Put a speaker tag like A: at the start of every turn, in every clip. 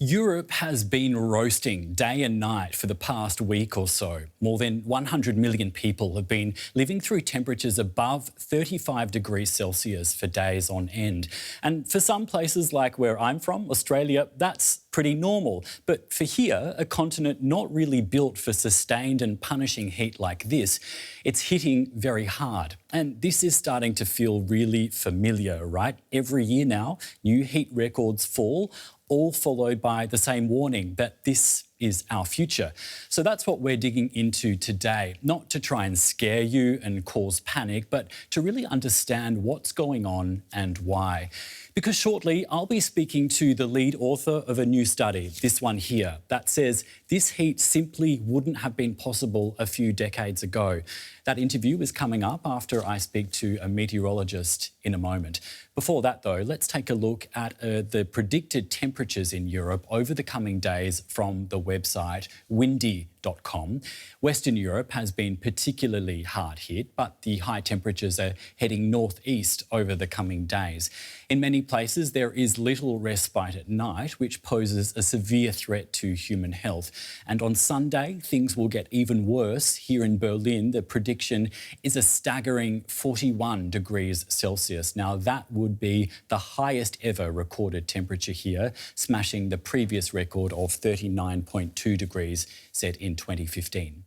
A: Europe has been roasting day and night for the past week or so. More than 100 million people have been living through temperatures above 35 degrees Celsius for days on end. And for some places like where I'm from, Australia, that's pretty normal. But for here, a continent not really built for sustained and punishing heat like this, it's hitting very hard. And this is starting to feel really familiar, right? Every year now, new heat records fall, all followed by the same warning that this is our future. So that's what we're digging into today, not to try and scare you and cause panic, but to really understand what's going on and why. Because shortly, I'll be speaking to the lead author of a new study, this one here, that says this heat simply wouldn't have been possible a few decades ago. That interview is coming up after I speak to a meteorologist in a moment. Before that, though, let's take a look at the predicted temperatures in Europe over the coming days from the website windy.com. Western Europe has been particularly hard hit, but the high temperatures are heading northeast over the coming days. In many places, there is little respite at night, which poses a severe threat to human health. And on Sunday, things will get even worse. Here in Berlin, the prediction is a staggering 41 degrees Celsius. Now, that would be the highest ever recorded temperature here, smashing the previous record of 39.2 degrees set in 2015.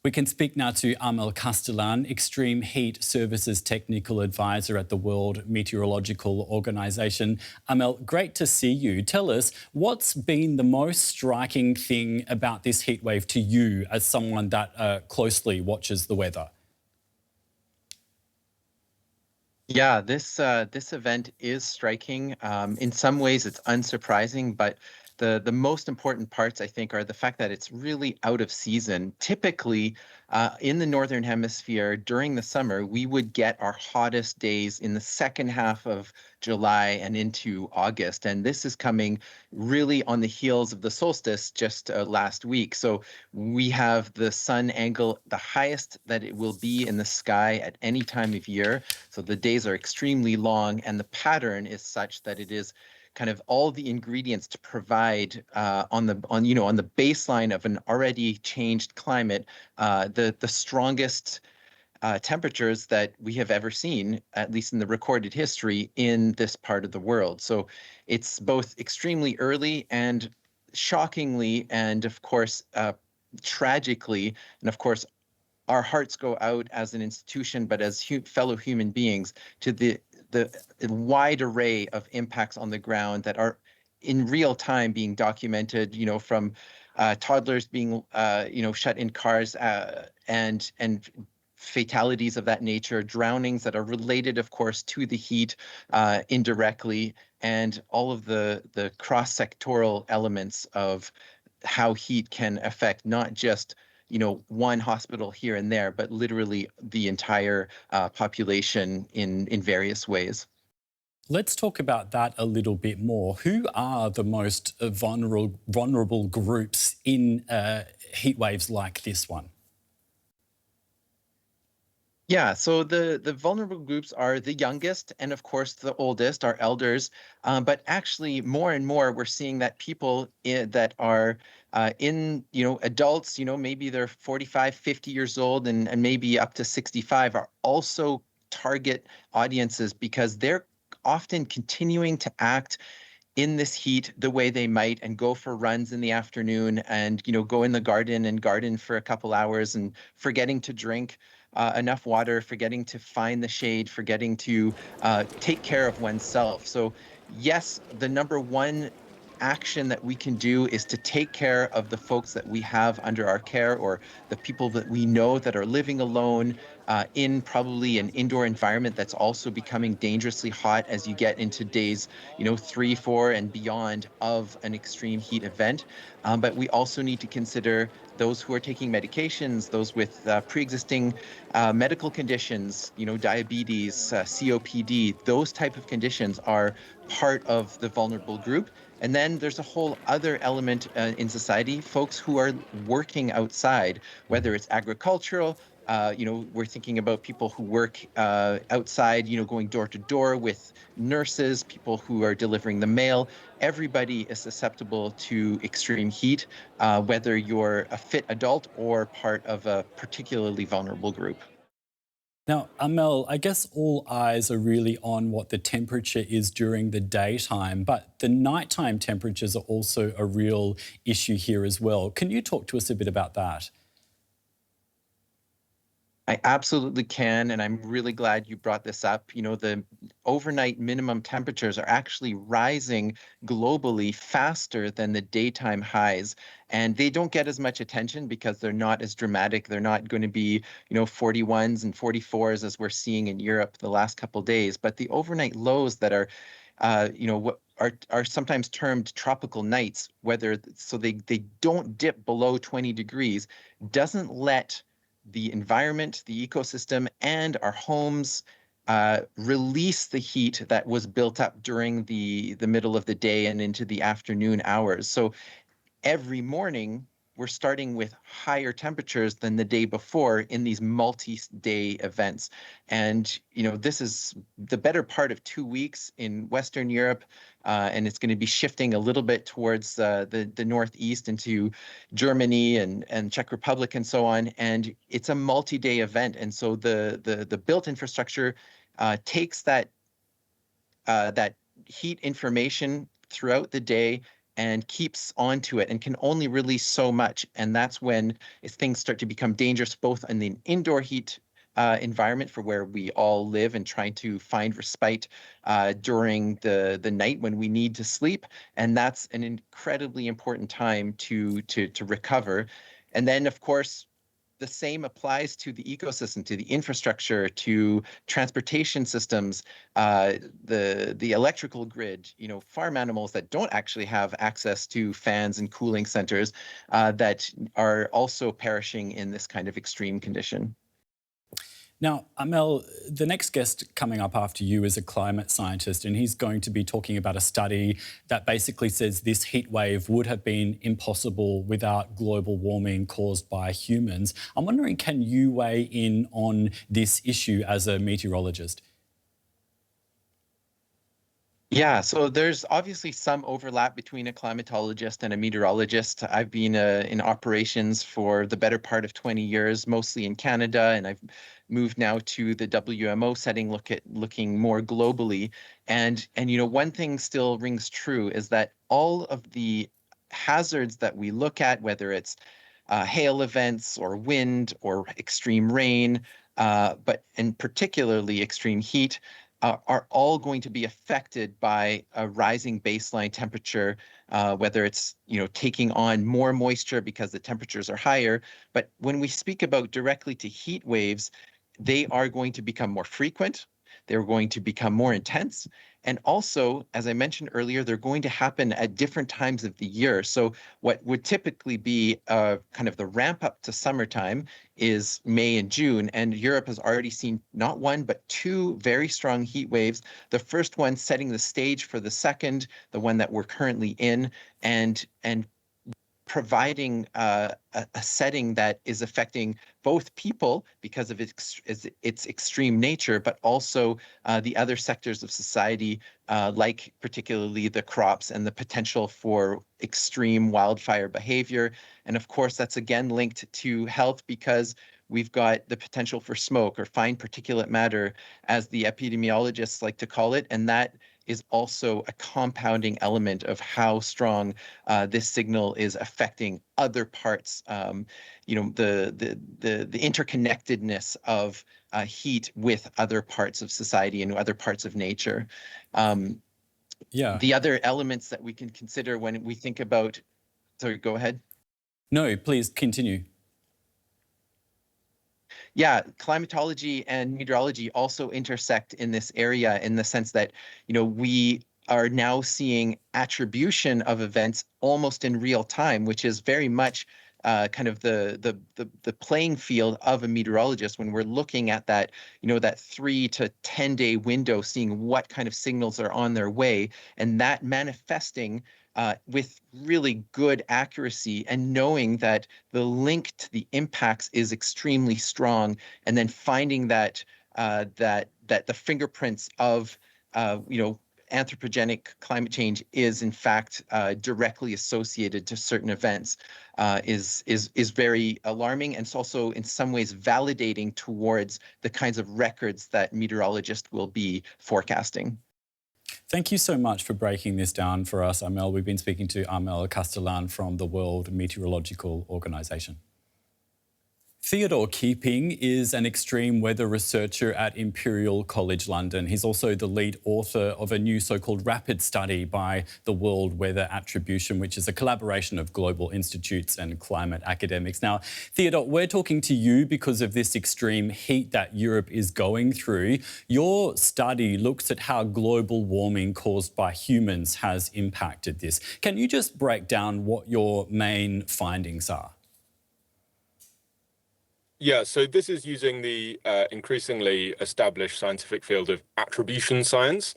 A: We can speak now to Armel Castellan, Extreme Heat Services Technical Advisor at the World Meteorological Organization. Armel, great to see you. Tell us, what's been the most striking thing about this heatwave to you as someone that closely watches the weather?
B: Yeah, this event is striking. In some ways, it's unsurprising, but the most important parts, I think, are the fact that it's really out of season. Typically, in the Northern Hemisphere during the summer, we would get our hottest days in the second half of July and into August. And this is coming really on the heels of the solstice just last week. So we have the sun angle, the highest that it will be in the sky at any time of year. So the days are extremely long, and the pattern is such that it is kind of all the ingredients to provide on the baseline of an already changed climate, the strongest temperatures that we have ever seen, at least in the recorded history in this part of the world. So it's both extremely early and shockingly, and of course, tragically, and of course, our hearts go out as an institution, but as fellow human beings, to the wide array of impacts on the ground that are in real time being documented, from toddlers being, shut in cars and fatalities of that nature, drownings that are related, of course, to the heat indirectly, and all of the cross-sectoral elements of how heat can affect not just one hospital here and there, but literally the entire population in various ways.
A: Let's talk about that a little bit more. Who are the most vulnerable groups in heat waves like this one?
B: Yeah, so the vulnerable groups are the youngest and, of course, the oldest, our elders. But actually, more and more, we're seeing that people that are adults, maybe they're 45, 50 years old and maybe up to 65 are also target audiences because they're often continuing to act in this heat the way they might and go for runs in the afternoon and go in the garden and garden for a couple hours and forgetting to drink enough water, forgetting to find the shade, forgetting to take care of oneself. So yes, the number one action that we can do is to take care of the folks that we have under our care or the people that we know that are living alone in probably an indoor environment that's also becoming dangerously hot as you get into days, 3, 4 and beyond of an extreme heat event. But we also need to consider those who are taking medications, those with pre-existing medical conditions, diabetes, COPD, those type of conditions are part of the vulnerable group. And then there's a whole other element in society, folks who are working outside, whether it's agricultural, We're thinking about people who work outside, going door to door with nurses, people who are delivering the mail. Everybody is susceptible to extreme heat, whether you're a fit adult or part of a particularly vulnerable group.
A: Now, Armel, I guess all eyes are really on what the temperature is during the daytime, but the nighttime temperatures are also a real issue here as well. Can you talk to us a bit about that?
B: I absolutely can, and I'm really glad you brought this up. The overnight minimum temperatures are actually rising globally faster than the daytime highs, and they don't get as much attention because they're not as dramatic. They're not going to be, 41s and 44s as we're seeing in Europe the last couple days, but the overnight lows that are what are sometimes termed tropical nights, so they don't dip below 20 degrees, doesn't let the environment, the ecosystem, and our homes release the heat that was built up during the middle of the day and into the afternoon hours. So every morning we're starting with higher temperatures than the day before in these multi-day events. And this is the better part of 2 weeks in Western Europe, and it's going to be shifting a little bit towards the northeast into Germany and Czech Republic and so on. And it's a multi-day event, and so the built infrastructure takes that heat information throughout the day and keeps onto it and can only release so much. And that's when things start to become dangerous, both in the indoor heat environment for where we all live and trying to find respite during the night when we need to sleep. And that's an incredibly important time to recover. And then, of course, the same applies to the ecosystem, to the infrastructure, to transportation systems, the electrical grid, farm animals that don't actually have access to fans and cooling centers that are also perishing in this kind of extreme condition.
A: Now, Amel, the next guest coming up after you is a climate scientist, and he's going to be talking about a study that basically says this heat wave would have been impossible without global warming caused by humans. I'm wondering, can you weigh in on this issue as a meteorologist?
B: Yeah, so there's obviously some overlap between a climatologist and a meteorologist. I've been in operations for the better part of 20 years, mostly in Canada, and I've moved now to the WMO setting, looking more globally. And one thing still rings true is that all of the hazards that we look at, whether it's hail events or wind or extreme rain, but and particularly extreme heat, are all going to be affected by a rising baseline temperature, whether it's taking on more moisture because the temperatures are higher. But when we speak about directly to heat waves, they are going to become more frequent. They're going to become more intense. And also, as I mentioned earlier, they're going to happen at different times of the year. So what would typically be kind of the ramp up to summertime is May and June, and Europe has already seen not one but two very strong heat waves. The first one setting the stage for the second, the one that we're currently in, and providing a setting that is affecting both people because of its extreme nature, but also the other sectors of society, like particularly the crops and the potential for extreme wildfire behavior. And of course, that's again linked to health because we've got the potential for smoke or fine particulate matter, as the epidemiologists like to call it, and that is also a compounding element of how strong this signal is affecting other parts. The interconnectedness of heat with other parts of society and other parts of nature. Um,
A: Yeah.
B: the other elements that we can consider when we think about, sorry, go ahead.
A: No, please continue.
B: Yeah, climatology and meteorology also intersect in this area in the sense that, we are now seeing attribution of events almost in real time, which is very much kind of the playing field of a meteorologist when we're looking at that, that 3 to 10 day window, seeing what kind of signals are on their way, and that manifesting with really good accuracy, and knowing that the link to the impacts is extremely strong, and then finding that that the fingerprints of anthropogenic climate change is in fact directly associated to certain events is very alarming, and it's also in some ways validating towards the kinds of records that meteorologists will be forecasting.
A: Thank you so much for breaking this down for us, Armel. We've been speaking to Armel Castellan from the World Meteorological Organization. Theodore Keeping is an extreme weather researcher at Imperial College London. He's also the lead author of a new so-called rapid study by the World Weather Attribution, which is a collaboration of global institutes and climate academics. Now, Theodore, we're talking to you because of this extreme heat that Europe is going through. Your study looks at how global warming caused by humans has impacted this. Can you just break down what your main findings are?
C: Yeah, so this is using the increasingly established scientific field of attribution science.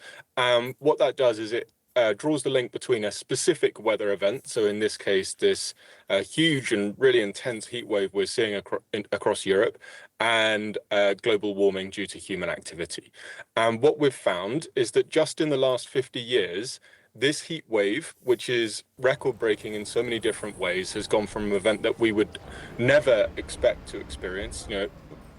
C: What that does is it draws the link between a specific weather event, so in this case, this huge and really intense heat wave we're seeing across Europe, and global warming due to human activity. And what we've found is that just in the last 50 years, this heat wave, which is record-breaking in so many different ways, has gone from an event that we would never expect to experience,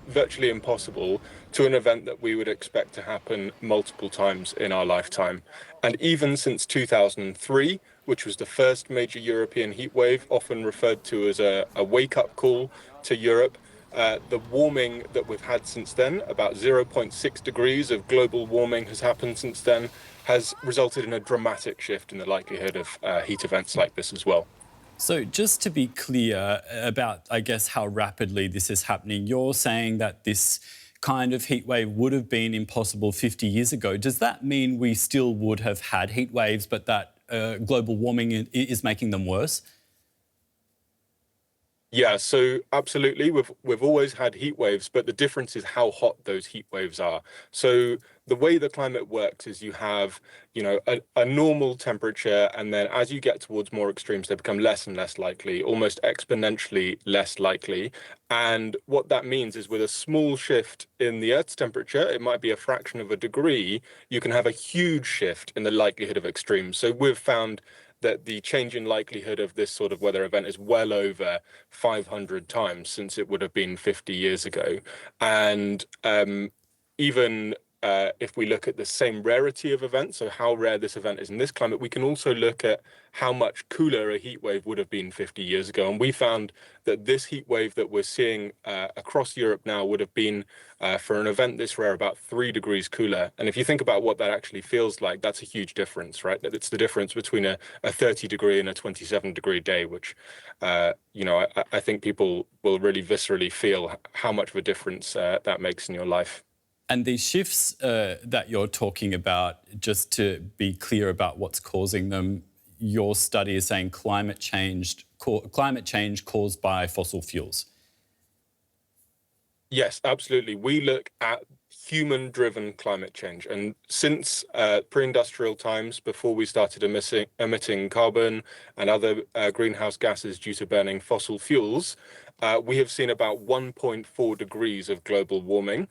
C: virtually impossible, to an event that we would expect to happen multiple times in our lifetime. And even since 2003, which was the first major European heat wave, often referred to as a wake-up call to Europe, the warming that we've had since then, about 0.6 degrees of global warming has happened since then, has resulted in a dramatic shift in the likelihood of heat events like this as well.
A: So just to be clear about, I guess, how rapidly this is happening, you're saying that this kind of heat wave would have been impossible 50 years ago. Does that mean we still would have had heat waves, but that global warming is making them worse?
C: Yeah, so absolutely, we've always had heat waves, but the difference is how hot those heat waves are. So the way the climate works is you have, a normal temperature, and then as you get towards more extremes, they become less and less likely, almost exponentially less likely. And what that means is with a small shift in the Earth's temperature, it might be a fraction of a degree, you can have a huge shift in the likelihood of extremes. So we've found that the change in likelihood of this sort of weather event is well over 500 times since it would have been 50 years ago. And even if we look at the same rarity of events, so how rare this event is in this climate, we can also look at how much cooler a heat wave would have been 50 years ago. And we found that this heat wave that we're seeing across Europe now would have been, for an event this rare, about 3 degrees cooler. And if you think about what that actually feels like, that's a huge difference, right? It's the difference between a 30-degree and a 27-degree day, which, I think people will really viscerally feel how much of a difference that makes in your life.
A: And these shifts that you're talking about, just to be clear about what's causing them, your study is saying climate change caused by fossil fuels.
C: Yes, absolutely. We look at human-driven climate change. And since pre-industrial times, before we started emitting carbon and other greenhouse gases due to burning fossil fuels, we have seen about 1.4 degrees of global warming.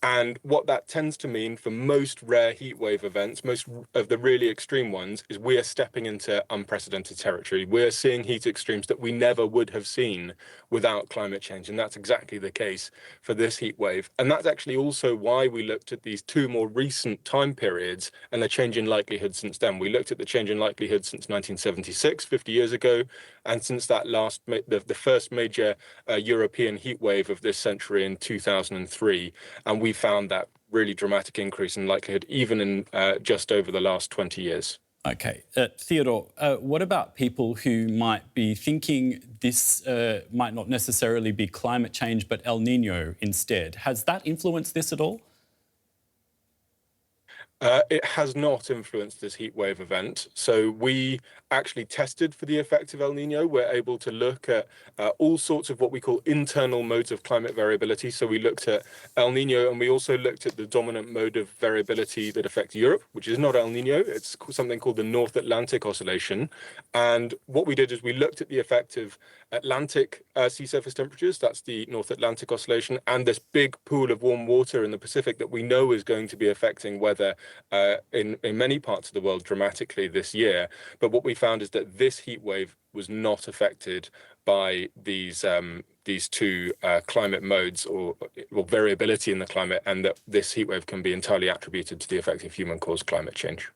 C: And what that tends to mean for most rare heat wave events, most of the really extreme ones, is we are stepping into unprecedented territory. We're seeing heat extremes that we never would have seen without climate change. And that's exactly the case for this heat wave. And that's actually also why we looked at these two more recent time periods and the change in likelihood since then. We looked at the change in likelihood since 1976, 50 years ago, and since that the first major European heat wave of this century in 2003. And we found that really dramatic increase in likelihood even in just over the last 20 years.
A: Okay. Theodore, what about people who might be thinking this might not necessarily be climate change but El Nino instead? Has that influenced this at all?
C: It has not influenced this heat wave event. So we actually tested for the effect of El Nino. We're able to look at all sorts of what we call internal modes of climate variability. So we looked at El Nino, and we also looked at the dominant mode of variability that affects Europe, which is not El Nino. It's something called the North Atlantic Oscillation. And what we did is we looked at the effect of Atlantic sea surface temperatures, that's the North Atlantic Oscillation, and this big pool of warm water in the Pacific that we know is going to be affecting weather in many parts of the world dramatically this year. But what we found is that this heat wave was not affected by these two climate modes or variability in the climate, and that this heat wave can be entirely attributed to the effect of human-caused climate change.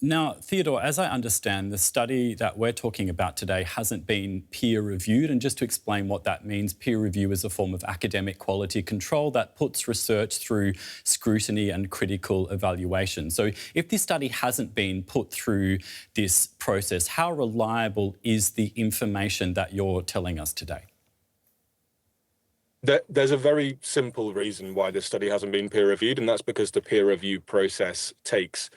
A: Now, Theodore, as I understand, the study that we're talking about today hasn't been peer-reviewed. And just to explain what that means, peer review is a form of academic quality control that puts research through scrutiny and critical evaluation. So if this study hasn't been put through this process, how reliable is the information that you're telling us today?
C: There's a very simple reason why this study hasn't been peer reviewed, and that's because the peer review process takes,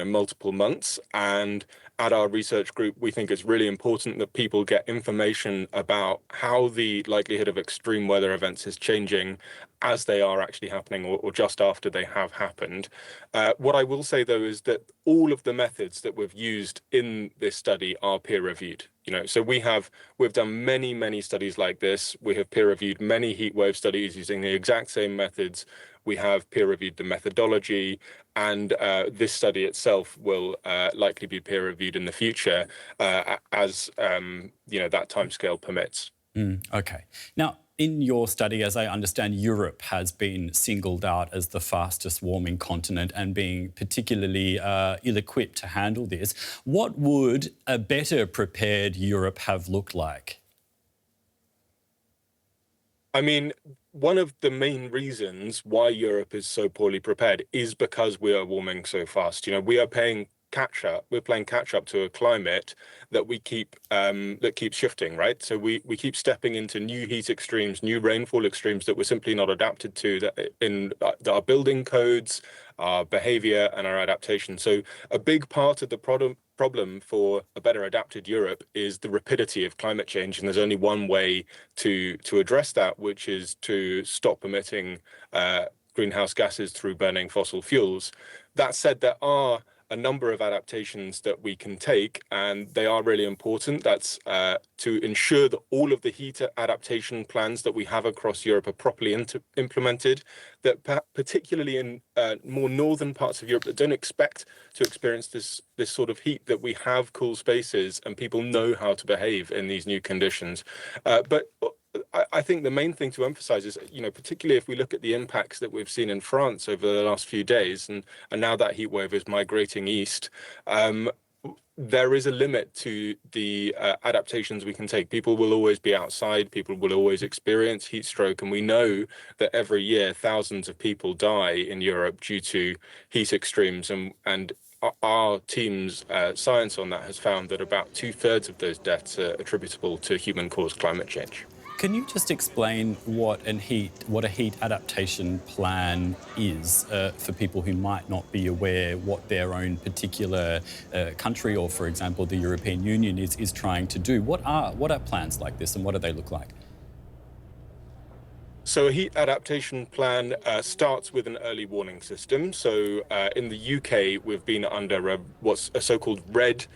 C: multiple months. And at our research group, we think it's really important that people get information about how the likelihood of extreme weather events is changing as they are actually happening, or just after they have happened. What I will say, though, is that all of the methods that we've used in this study are peer reviewed. So we've done many studies like this. We have peer reviewed many heat wave studies using the exact same methods. We have peer reviewed the methodology, and this study itself will likely be peer reviewed in the future as that timescale permits.
A: Okay. Now, in your study, as I understand, Europe has been singled out as the fastest warming continent and being particularly ill-equipped to handle this. What would a better prepared Europe have looked like?
C: I mean, one of the main reasons why Europe is so poorly prepared is because we are warming so fast. We are playing catch up. We're playing catch up to a climate that we keep that keeps shifting, right? So we keep stepping into new heat extremes, new rainfall extremes that we're simply not adapted to, that in our building codes, our behavior, and our adaptation. So a big part of the problem for a better adapted Europe is the rapidity of climate change, and there's only one way to address that, which is to stop emitting greenhouse gases through burning fossil fuels. That said, there are a number of adaptations that we can take, and they are really important. That's to ensure that all of the heat adaptation plans that we have across Europe are properly implemented, that particularly in more northern parts of Europe that don't expect to experience this sort of heat, that we have cool spaces and people know how to behave in these new conditions. But I think the main thing to emphasize is, particularly if we look at the impacts that we've seen in France over the last few days, and now that heat wave is migrating east, there is a limit to the adaptations we can take. People will always be outside, people will always experience heat stroke, and we know that every year thousands of people die in Europe due to heat extremes, and our team's science on that has found that about 2/3 of those deaths are attributable to human-caused climate change.
A: Can you just explain what a heat adaptation plan is for people who might not be aware what their own particular country, or for example the European Union, is trying to do? What are plans like this, and what do they look like?
C: So a heat adaptation plan starts with an early warning system. So in the UK, we've been under what's a so-called red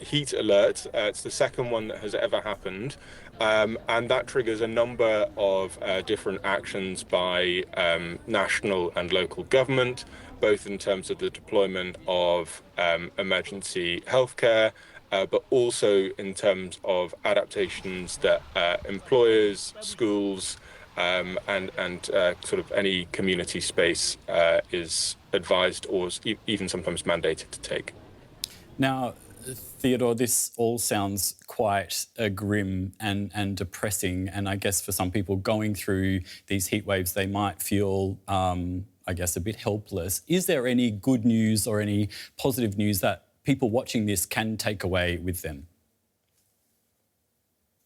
C: heat alert. It's the second one that has ever happened. And that triggers a number of different actions by national and local government, both in terms of the deployment of emergency healthcare, but also in terms of adaptations that employers, schools, and sort of any community space is advised or even sometimes mandated to take.
A: Now, Theodore, this all sounds quite grim and depressing, and I guess for some people going through these heat waves, they might feel, a bit helpless. Is there any good news or any positive news that people watching this can take away with them?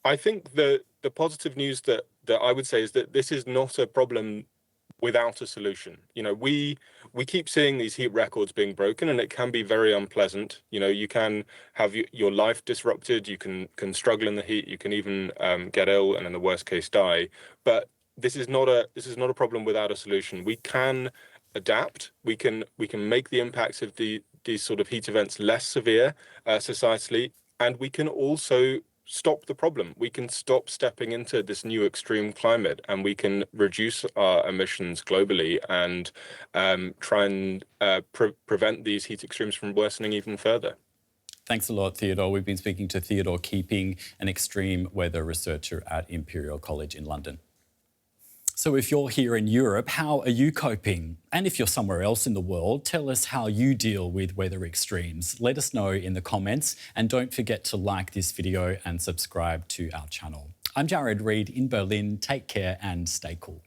C: I think the positive news that I would say is that this is not a problem without a solution. You know, we keep seeing these heat records being broken, and it can be very unpleasant. You know, you can have your life disrupted, you can struggle in the heat, you can even get ill, and in the worst case die. But this is not a problem without a solution. We can adapt. We can make the impacts of these sort of heat events less severe societally, and we can also stop the problem. We can stop stepping into this new extreme climate, and we can reduce our emissions globally and try and prevent these heat extremes from worsening even further.
A: Thanks a lot, Theodore. We've been speaking to Theodore Keeping, an extreme weather researcher at Imperial College in London. So if you're here in Europe, how are you coping? And if you're somewhere else in the world, tell us how you deal with weather extremes. Let us know in the comments, and don't forget to like this video and subscribe to our channel. I'm Jared Reid in Berlin. Take care and stay cool.